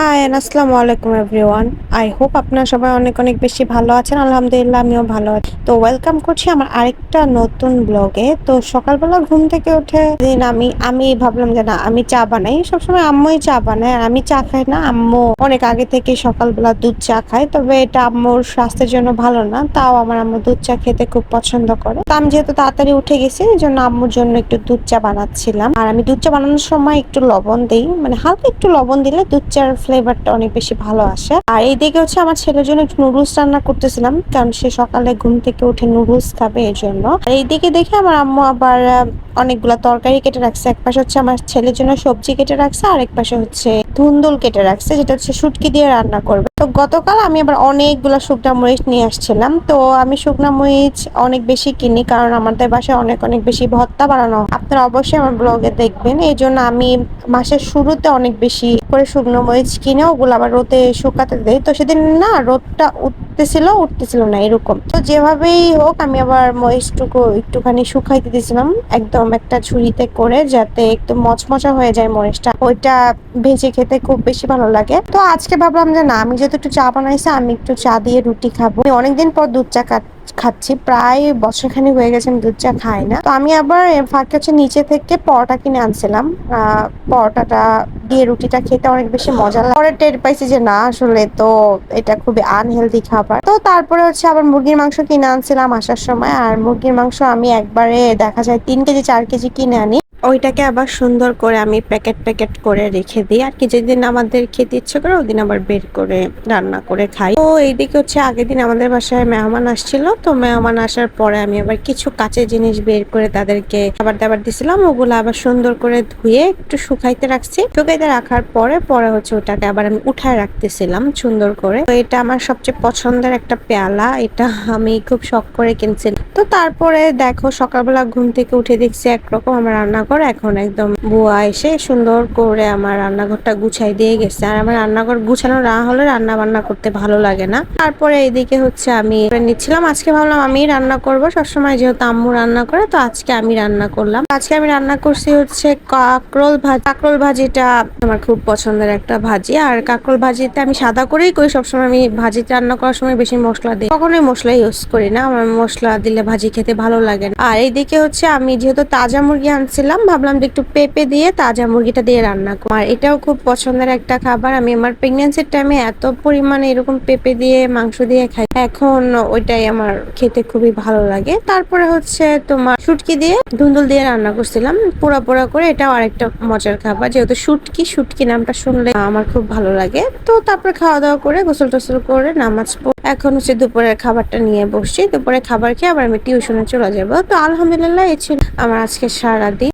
High আসসালামু আলাইকুম everyone. I hope আপনারা সবাই অনেক অনেক বেশি ভালো আছেন। আলহামদুলিল্লাহ আমিও ভালো আছি। তো ওয়েলকাম করছি আমার আরেকটা নতুন ব্লগে। তো সকালবেলা ঘুম থেকে উঠে দিন আমি ভাবলাম যে না আমি চা বানাই। সবসময় আম্মুই চা বানায় আর আমি চা খাই না। আম্মু অনেক আগে থেকে সকালবেলা দুধ চা খায়, তবে এটা আম্মুর স্বাস্থ্যের জন্য ভালো না। তাও আমার আম্মু দুধ চা খেতে খুব পছন্দ করে। তো আমি যেহেতু তাড়াতাড়ি উঠে গেছি এই জন্য আম্মুর জন্য একটু দুধ চা বানাচ্ছিলাম। আর আমি দুধ চা বানানোর সময় একটু লবণ দিই, মানে হালকা একটু লবণ দিলে দুধ চার ফ্লেভারটা অনেক বেশি ভালো আসে। আর এইদিকে হচ্ছে আমার ছেলের জন্য একটু নুডলস রান্না করতেছিলাম, কারণ সে সকালে ঘুম থেকে উঠে নুডলস খাবে এর জন্য। আর এইদিকে দেখে আমার আম্মু আবার অনেকগুলা তরকারি কেটে রাখছে। এক পাশে হচ্ছে আমার ছেলের জন্য সবজি কেটে রাখছে, আর এক পাশে হচ্ছে ধুন্দুল কেটে রাখছে, যেটা হচ্ছে শুটকি দিয়ে রান্না করবে। তো গতকাল আমি আবার অনেকগুলা শুকনা মরিচ নিয়ে আসছিলাম। তো আমি শুকনা মরিচ অনেক বেশি কিনি, কারণ আমাদের বাসায় অনেক অনেক বেশি ভর্তা বানানো হয়। আপনারা অবশ্যই আমার ব্লগে দেখবেন। এই জন্য আমি মাসের শুরুতে অনেক বেশি করে শুকনো মরিচ কিনে ওগুলো আবার রোদে শুকাতে দেই। তো সেদিন না রোদটা উঠতেছিল না এরকম। তো যেভাবেই হোক আমি আবার মরিচটুকু একটুখানি শুকাইতে দিয়েছিলাম একদম একটা ঝুড়িতে করে, যাতে একটু মচমচা হয়ে যায় মরিচটা, ওইটা ভেজে খেতে খুব বেশি ভালো লাগে। তো আজকে ভাবলাম যে না আমি যেহেতু একটু চা বানাইছি আমি একটু চা দিয়ে রুটি খাবো। আমি অনেকদিন পর দুধ চা খাচ্ছি, প্রায় বছরখানি হয়ে গেছে আমি দুধ চা খাই না। তো আমি আবার ফাঁকে হচ্ছে নিচে থেকে পরোটা কিনে আনছিলাম। পরোটাটা দিয়ে রুটিটা খেতে অনেক বেশি মজা লাগে। পরে টের পাইছি যে না আসলে তো এটা খুবই আনহেলদি খাবার। তো তারপরে হচ্ছে আবার মুরগির মাংস কিনে আনছিলাম আসার সময়। আর মুরগির মাংস আমি একবারে দেখা যায় 3 কেজি 4 কেজি কিনে আনি। ওইটাকে আবার সুন্দর করে আমি প্যাকেট প্যাকেট করে রেখে দিই আর কি, যেদিন আমাদের খেতে ইচ্ছে করে ওদিন আবার বের করে রান্না করে খাই। তো এইদিকে হচ্ছে আগের দিন আমাদের বাসায় মেহমান আসছিল। তো মেহমান আসার পরে আমি আবার কিছু কাঁচের জিনিস বের করে তাদেরকে খাবার দাবার দিছিলাম। ওগুলো আবার সুন্দর করে ধুয়ে একটু শুকাইতে রাখছি। শুকাইতে রাখার পরে পরে হচ্ছে ওটাকে আবার আমি উঠায় রাখতেছিলাম সুন্দর করে। তো এটা আমার সবচেয়ে পছন্দের একটা পেয়ালা, এটা আমি খুব শখ করে কিনছিলাম। তো তারপরে দেখো সকালবেলা ঘুম থেকে উঠে দেখছি একরকম আমার রান্নাঘর এখন একদম বুয়া এসে সুন্দর করে আমার রান্নাঘরটা গুছাই দিয়ে গেছে। আর আমার রান্নাঘর গুছানো না হলে রান্না বান্না করতে ভালো লাগে না। তারপরে এইদিকে হচ্ছে আমি নিচ্ছিলাম। আজকে ভাবলাম আমি রান্না করব, সবসময় যেহেতু আম্মু রান্না করে তো আজকে আমি রান্না করলাম। আজকে আমি রান্না করছি হচ্ছে কাঁকরোল ভাজি। কাঁকরোল ভাজিটা আমার খুব পছন্দের একটা ভাজি। আর কাঁকরোল ভাজিতে আমি সাদা করেই করি সবসময়। আমি ভাজি রান্না করার সময় বেশি মশলা দিই, কখনোই মশলা ইউজ করি না। আমার মশলা দিলে ভাজি খেতে ভালো লাগে না। আর এইদিকে হচ্ছে আমি যেহেতু তাজা মুরগি আনছিলাম ভাবলাম যে একটু পেঁপে দিয়ে তাজা মুরগিটা দিয়ে রান্না করি। আর এটাও খুব পছন্দের একটা খাবার। আমি আমার প্রেগন্যান্সির টাইমে এত পরিমাণে এরকম পেঁপে দিয়ে মাংস দিয়ে খাই, এখন ওইটাই আমার খেতে খুবই ভালো লাগে। তারপরে হচ্ছে তোমার শুটকি দিয়ে ধুন্দুল দিয়ে রান্না করছিলাম পোড়া পোড়া করে। এটাও আরেকটা মজার খাবার, যেহেতু শুটকি নামটা শুনলে আমার খুব ভালো লাগে। তো তারপরে খাওয়া দাওয়া করে গোসল টোসল করে নামাজ পড়ে এখন হচ্ছে দুপুরের খাবারটা নিয়ে বসছি। দুপুরে খাবার খেয়ে আবার আমি টিউশনে চলে যাবো। তো আলহামদুলিল্লাহ এই ছিল আমার আজকে সারাদিন।